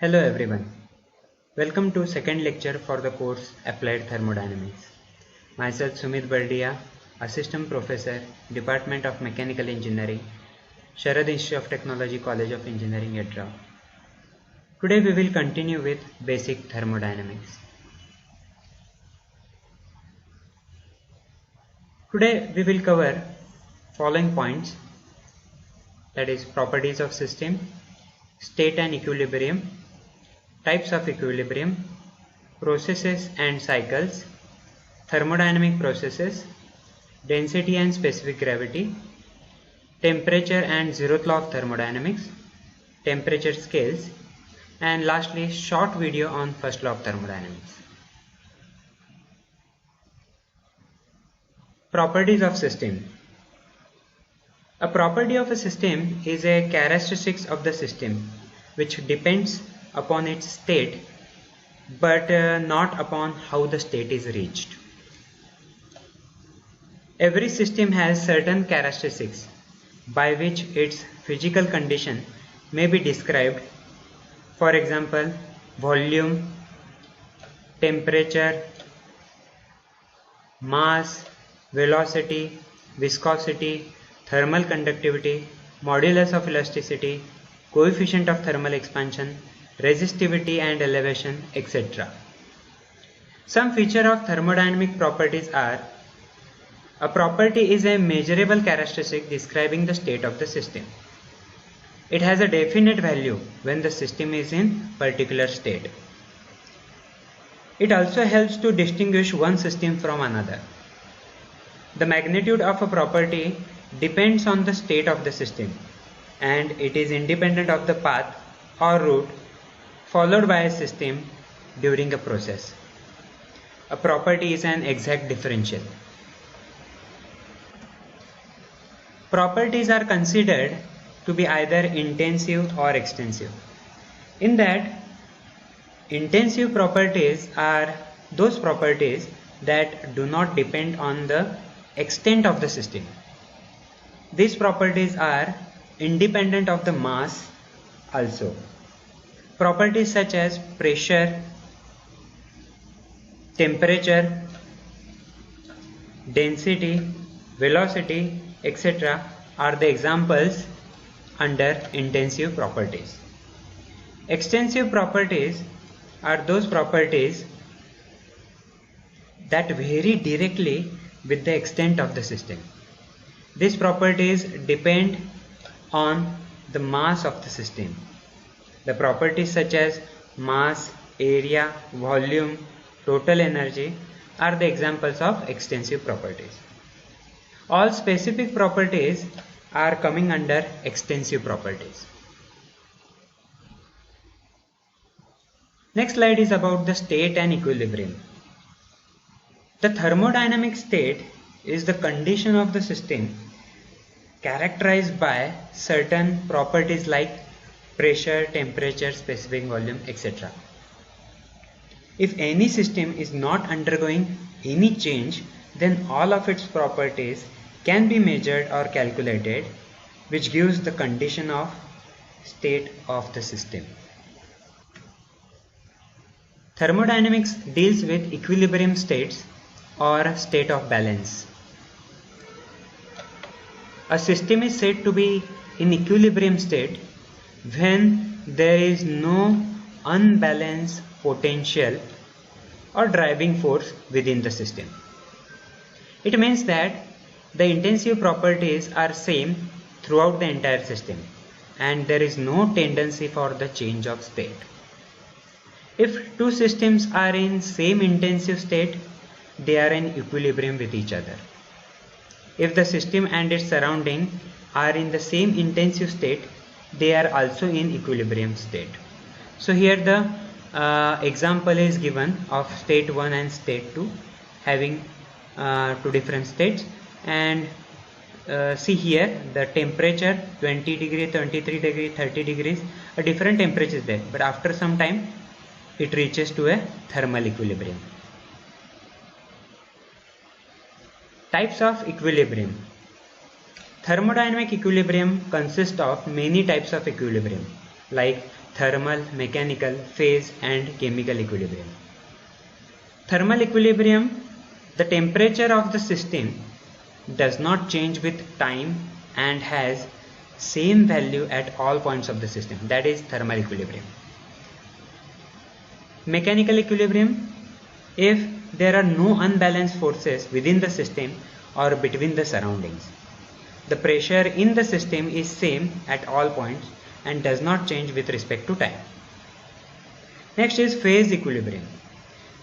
Hello everyone. Welcome to second lecture for the course Applied Thermodynamics. Myself Sumit Bardia, Assistant Professor, Department of Mechanical Engineering, Sharad Institute of Technology, College of Engineering, Edra. Today we will continue with basic thermodynamics. Today we will cover following points, that is properties of system, state and equilibrium, types of equilibrium, processes and cycles, thermodynamic processes, density and specific gravity, temperature and zeroth law of thermodynamics, temperature scales, and lastly short video on first law of thermodynamics. Properties of system. A property of a system is a characteristic of the system which depends upon its state but not upon how the state is reached. Every system has certain characteristics by which its physical condition may be described. For example, volume, temperature, mass, velocity, viscosity, thermal conductivity, modulus of elasticity, coefficient of thermal expansion, resistivity and elevation, etc. Some feature of thermodynamic properties are: a property is a measurable characteristic describing the state of the system. It has a definite value when the system is in particular state. It also helps to distinguish one system from another. The magnitude of a property depends on the state of the system, and it is independent of the path or route followed by a system during a process. A property is an exact differential. Properties are considered to be either intensive or extensive. In that, intensive properties are those properties that do not depend on the extent of the system. These properties are independent of the mass also. Properties such as pressure, temperature, density, velocity, etc. are the examples under intensive properties. Extensive properties are those properties that vary directly with the extent of the system. These properties depend on the mass of the system. The properties such as mass, area, volume, total energy are the examples of extensive properties. All specific properties are coming under extensive properties. Next slide is about the state and equilibrium. The thermodynamic state is the condition of the system characterized by certain properties like pressure, temperature, specific volume, etc. If any system is not undergoing any change, then all of its properties can be measured or calculated, which gives the condition of state of the system. Thermodynamics deals with equilibrium states or state of balance. A system is said to be in equilibrium state when there is no unbalanced potential or driving force within the system. It means that the intensive properties are same throughout the entire system and there is no tendency for the change of state. If two systems are in same intensive state, they are in equilibrium with each other. If the system and its surrounding are in the same intensive state, they are also in equilibrium state. So here the example is given of state 1 and state 2 having two different states, and see here the temperature 20 degree, 23 degree, 30 degrees, a different temperature is there, but after some time it reaches to a thermal equilibrium. Types of equilibrium. Thermodynamic equilibrium consists of many types of equilibrium like thermal, mechanical, phase and chemical equilibrium. Thermal equilibrium, the temperature of the system does not change with time and has same value at all points of the system. That is thermal equilibrium. Mechanical equilibrium, if there are no unbalanced forces within the system or between the surroundings. The pressure in the system is same at all points and does not change with respect to time. Next is phase equilibrium.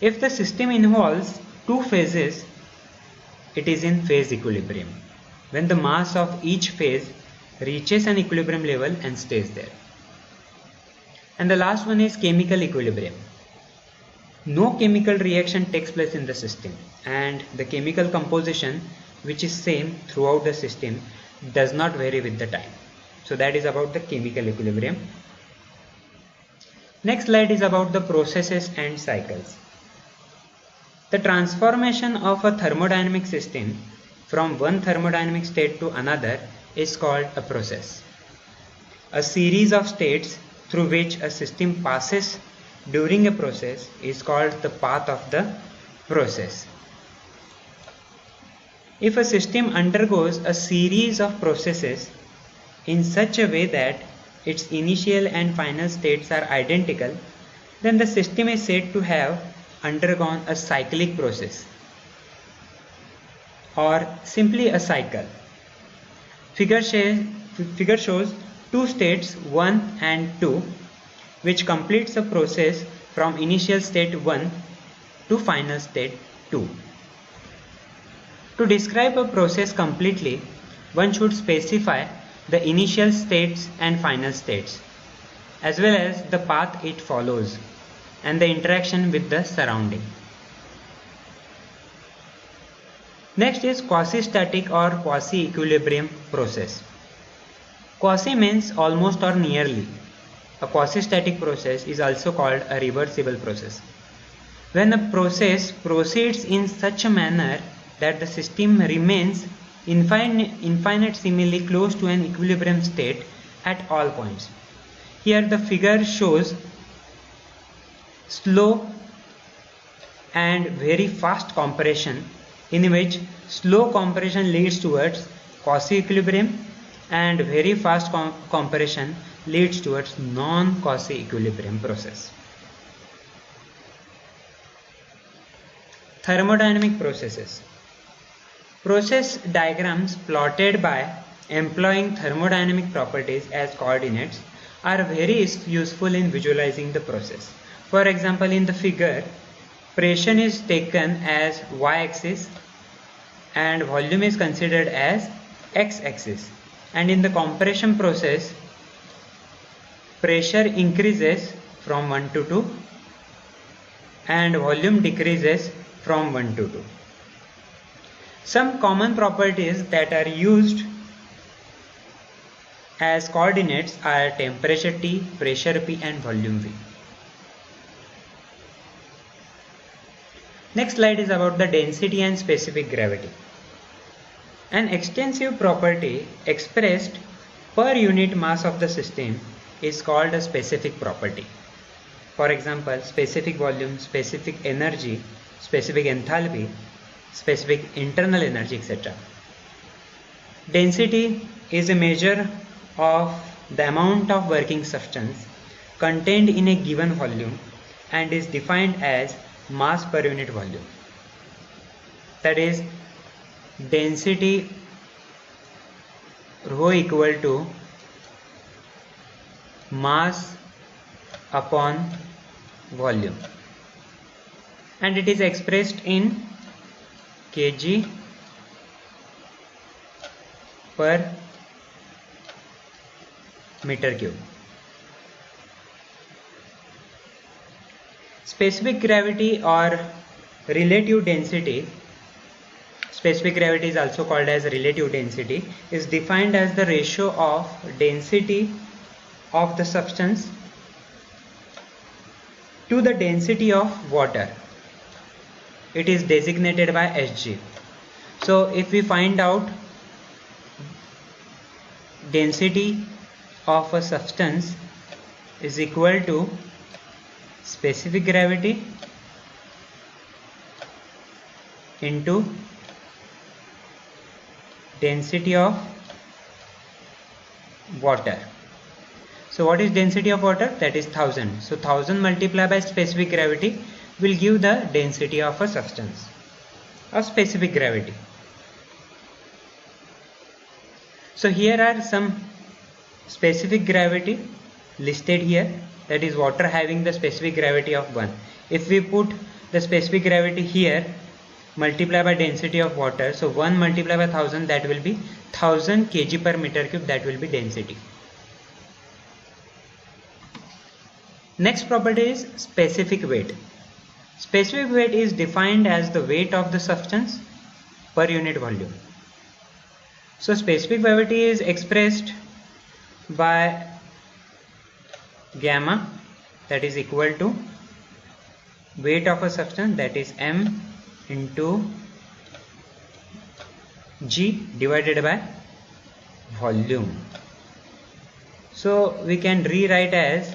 If the system involves two phases, it is in phase equilibrium, when the mass of each phase reaches an equilibrium level and stays there. And the last one is chemical equilibrium. No chemical reaction takes place in the system, and the chemical composition, which is same throughout the system, does not vary with the time. So that is about the chemical equilibrium. Next slide is about the processes and cycles. The transformation of a thermodynamic system from one thermodynamic state to another is called a process. A series of states through which a system passes during a process is called the path of the process. If a system undergoes a series of processes in such a way that its initial and final states are identical, then the system is said to have undergone a cyclic process, or simply a cycle. Figure shows two states 1 and 2, which completes a process from initial state 1 to final state 2. To describe a process completely, one should specify the initial states and final states, as well as the path it follows and the interaction with the surrounding. Next is quasi-static or quasi-equilibrium process. Quasi means almost or nearly. A quasi-static process is also called a reversible process. When a process proceeds in such a manner that the system remains infinitesimally close to an equilibrium state at all points. Here the figure shows slow and very fast compression, in which slow compression leads towards quasi-equilibrium and very fast compression leads towards non-quasi-equilibrium process. Thermodynamic processes. Process diagrams plotted by employing thermodynamic properties as coordinates are very useful in visualizing the process. For example, in the figure, pressure is taken as y-axis and volume is considered as x-axis. And in the compression process, pressure increases from 1 to 2 and volume decreases from 1 to 2. Some common properties that are used as coordinates are temperature T, pressure P and volume V. Next slide is about the density and specific gravity. An extensive property expressed per unit mass of the system is called a specific property. For example, specific volume, specific energy, specific enthalpy, specific internal energy, etc. Density is a measure of the amount of working substance contained in a given volume and is defined as mass per unit volume. That is, density rho equal to mass upon volume, and it is expressed in kg per meter cube. Specific gravity or relative density, specific gravity is also called as relative density, is defined as the ratio of density of the substance to the density of water. It is designated by Hg. So if we find out density of a substance is equal to specific gravity into density of water. So what is density of water? That is 1000. So 1000 multiplied by specific gravity will give the density of a substance of specific gravity. So here are some specific gravity listed here, that is water having the specific gravity of 1. If we put the specific gravity here multiply by density of water, so 1 multiplied by 1000, that will be 1000 kg per meter cube, that will be density. Next property is specific weight. Specific weight is defined as the weight of the substance per unit volume. So specific gravity is expressed by gamma, that is equal to weight of a substance, that is m into g divided by volume. So we can rewrite as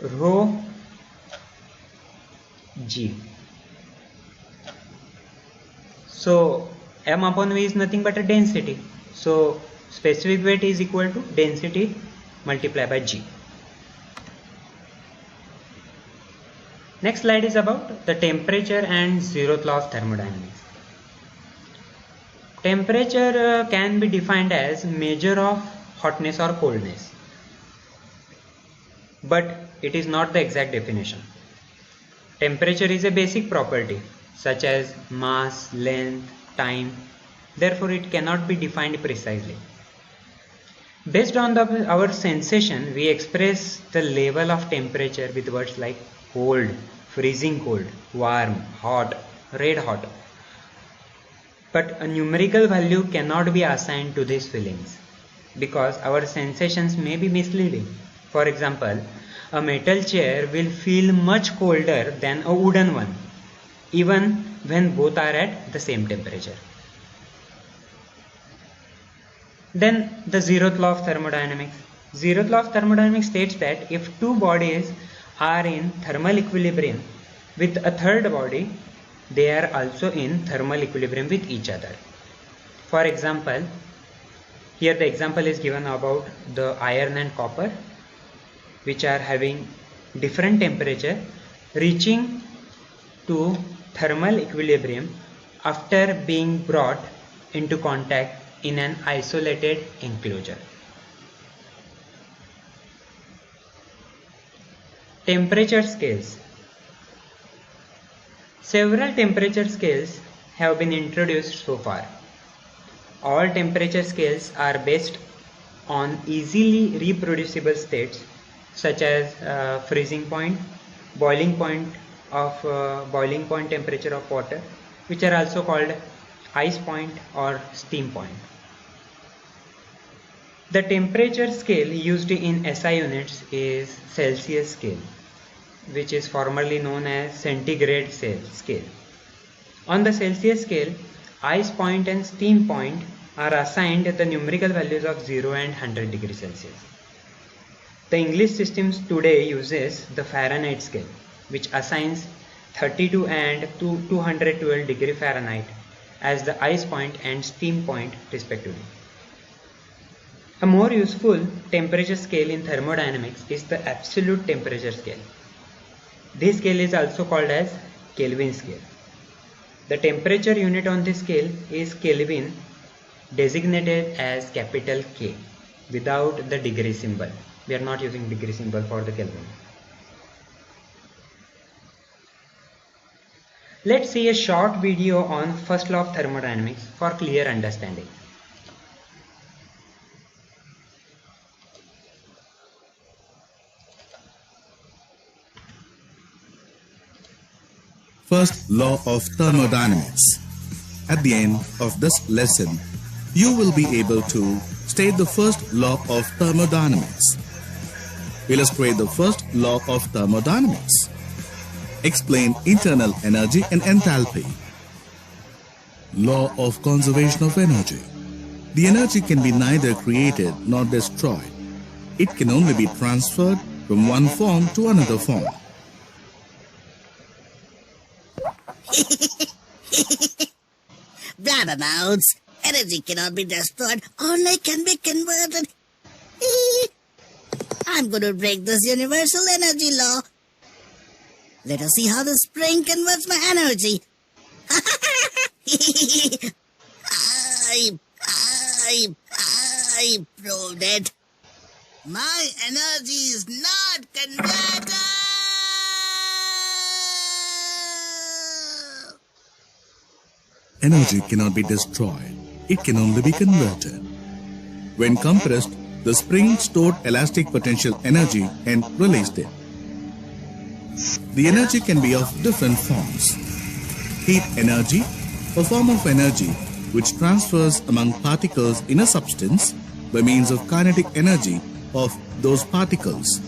rho g. So m upon v is nothing but a density. So specific weight is equal to density multiplied by g. Next slide is about the temperature and zeroth law of thermodynamics. Temperature can be defined as measure of hotness or coldness, but it is not the exact definition. Temperature is a basic property such as mass, length, time. Therefore, it cannot be defined precisely. Based on our sensation, we express the level of temperature with words like cold, freezing cold, warm, hot, red hot. But a numerical value cannot be assigned to these feelings because our sensations may be misleading. For example, a metal chair will feel much colder than a wooden one, even when both are at the same temperature. Then the zeroth law of thermodynamics. Zeroth law of thermodynamics states that if two bodies are in thermal equilibrium with a third body, they are also in thermal equilibrium with each other. For example, here the example is given about the iron and copper, which are having different temperature reaching to thermal equilibrium after being brought into contact in an isolated enclosure. Temperature scales. Several temperature scales have been introduced so far. All temperature scales are based on easily reproducible states such as freezing point, boiling point temperature of water, which are also called ice point or steam point. The temperature scale used in SI units is Celsius scale, which is formerly known as centigrade scale. On the Celsius scale, ice point and steam point are assigned the numerical values of 0 and 100 degrees Celsius. The English systems today uses the Fahrenheit scale, which assigns 32 and 212 degree Fahrenheit as the ice point and steam point respectively. A more useful temperature scale in thermodynamics is the absolute temperature scale. This scale is also called as Kelvin scale. The temperature unit on this scale is Kelvin, designated as capital K without the degree symbol. We are not using degree symbol for the Kelvin. Let's see a short video on first law of thermodynamics for clear understanding. First law of thermodynamics. At the end of this lesson, you will be able to state the first law of thermodynamics, illustrate the first law of thermodynamics, explain internal energy and enthalpy. Law of conservation of energy. The energy can be neither created nor destroyed. It can only be transferred, from one form to another form. Blabbermouths. Energy cannot be destroyed, only can be converted. I'm going to break this universal energy law. Let us see how the spring converts my energy. I proved it. My energy is not converted. Energy cannot be destroyed. It can only be converted. When compressed, the spring stored elastic potential energy and released it. The energy can be of different forms. Heat energy, a form of energy which transfers among particles in a substance by means of kinetic energy of those particles.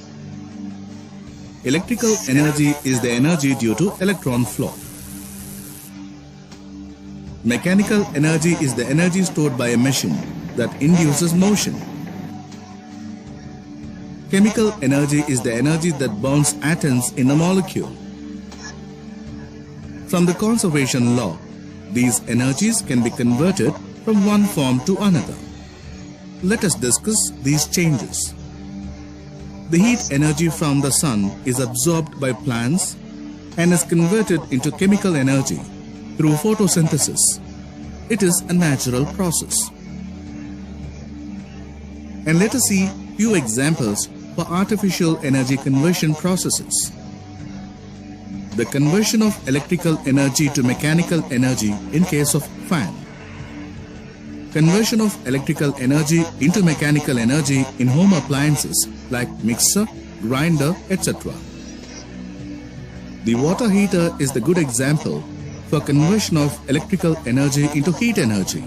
Electrical energy is the energy due to electron flow. Mechanical energy is the energy stored by a machine that induces motion. Chemical energy is the energy that bonds atoms in a molecule. From the conservation law, these energies can be converted from one form to another. Let us discuss these changes. The heat energy from the sun is absorbed by plants and is converted into chemical energy through photosynthesis. It is a natural process. And let us see few examples for artificial energy conversion processes. The conversion of electrical energy to mechanical energy in case of fan. Conversion of electrical energy into mechanical energy in home appliances like mixer, grinder, etc. The water heater is the good example for conversion of electrical energy into heat energy.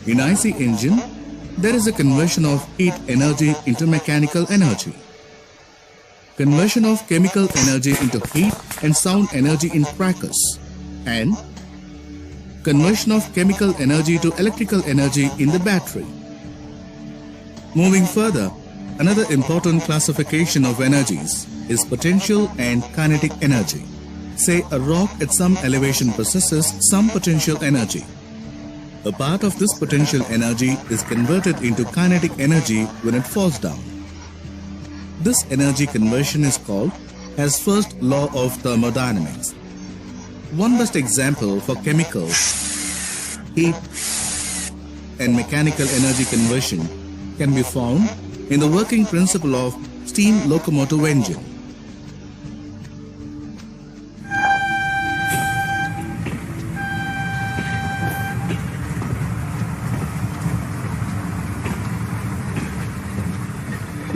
In IC engine, there is a conversion of heat energy into mechanical energy. Conversion of chemical energy into heat and sound energy in crackers, and conversion of chemical energy to electrical energy in the battery. Moving further, another important classification of energies is potential and kinetic energy. Say a rock at some elevation possesses some potential energy. A part of this potential energy is converted into kinetic energy when it falls down. This energy conversion is called as first law of thermodynamics. One best example for chemical, heat and mechanical energy conversion can be found in the working principle of steam locomotive engine.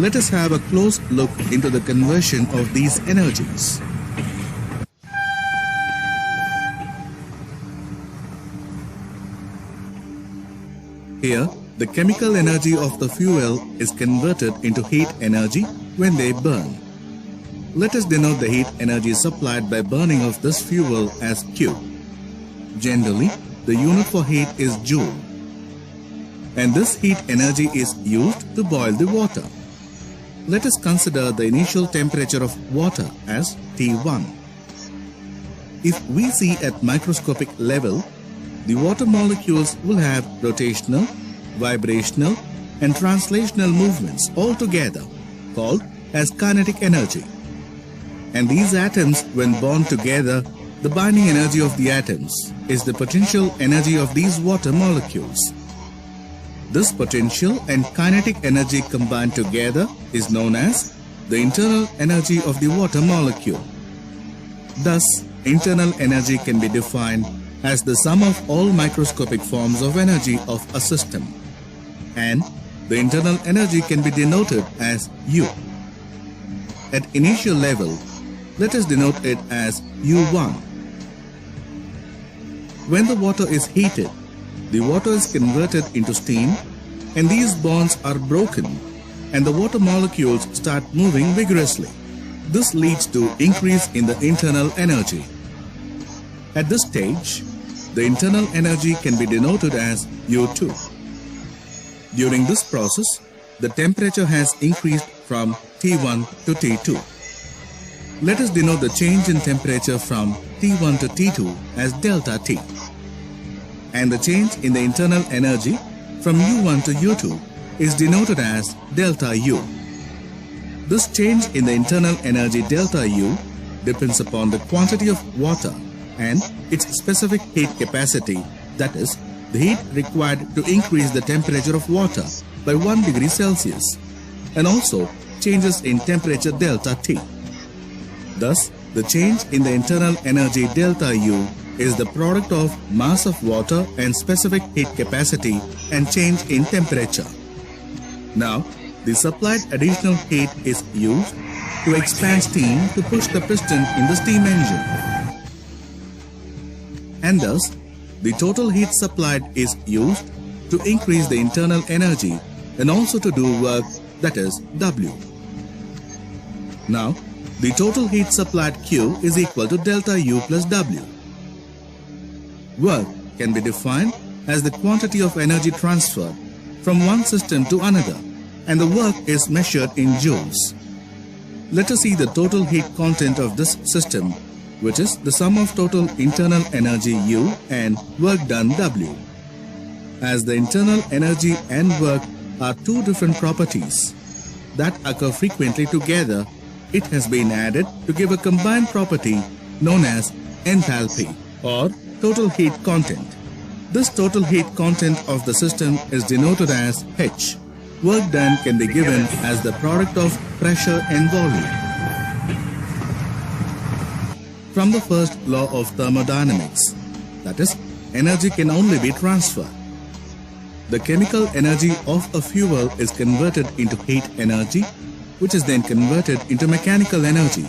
Let us have a close look into the conversion of these energies. Here, the chemical energy of the fuel is converted into heat energy when they burn. Let us denote the heat energy supplied by burning of this fuel as Q. Generally, the unit for heat is joule. And this heat energy is used to boil the water. Let us consider the initial temperature of water as T1. If we see at microscopic level, the water molecules will have rotational, vibrational and translational movements all together, called as kinetic energy. And these atoms, when bound together, the binding energy of the atoms is the potential energy of these water molecules. This potential and kinetic energy combined together is known as the internal energy of the water molecule. Thus, internal energy can be defined as the sum of all microscopic forms of energy of a system. And the internal energy can be denoted as U. At initial level, let us denote it as U1. When the water is heated, the water is converted into steam and these bonds are broken and the water molecules start moving vigorously. This leads to increase in the internal energy. At this stage, the internal energy can be denoted as U2. During this process, the temperature has increased from T1 to T2. Let us denote the change in temperature from T1 to T2 as delta T. And the change in the internal energy from U1 to U2 is denoted as delta U. This change in the internal energy delta U depends upon the quantity of water and its specific heat capacity, that is, the heat required to increase the temperature of water by 1 degree Celsius, and also changes in temperature delta T. Thus, the change in the internal energy delta U is the product of mass of water and specific heat capacity and change in temperature. Now, the supplied additional heat is used to expand steam to push the piston in the steam engine. And thus, the total heat supplied is used to increase the internal energy and also to do work, that is W. Now, the total heat supplied Q is equal to delta U plus W. Work can be defined as the quantity of energy transferred from one system to another, and the work is measured in joules. Let us see the total heat content of this system, which is the sum of total internal energy U and work done W. As the internal energy and work are two different properties that occur frequently together, it has been added to give a combined property known as enthalpy or total heat content. This total heat content of the system is denoted as H. Work done can be given as the product of pressure and volume. From the first law of thermodynamics, that is, energy can only be transferred. The chemical energy of a fuel is converted into heat energy, which is then converted into mechanical energy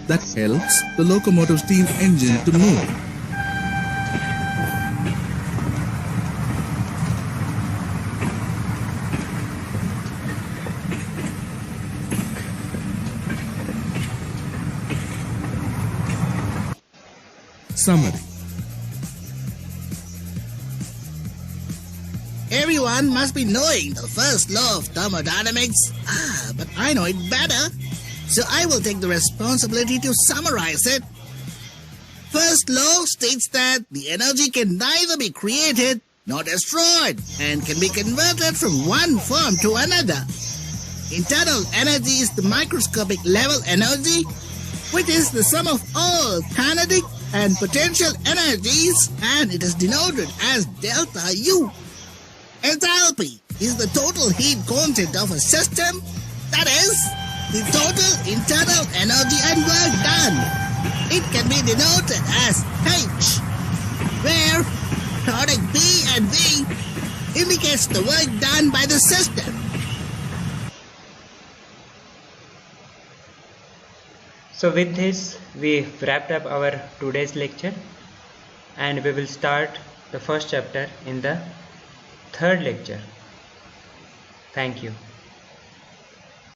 that helps the locomotive steam engine to move. Summary. Everyone must be knowing the first law of thermodynamics. But I know it better, so I will take the responsibility to summarize it. First law states that the energy can neither be created nor destroyed and can be converted from one form to another. Internal energy is the microscopic level energy, which is the sum of all kinetic and potential energies, and it is denoted as delta U. Enthalpy is the total heat content of a system, that is, the total internal energy and work done. It can be denoted as H, where product B and V indicates the work done by the system. So with this, we wrapped up our today's lecture, and we will start the first chapter in the third lecture. Thank you.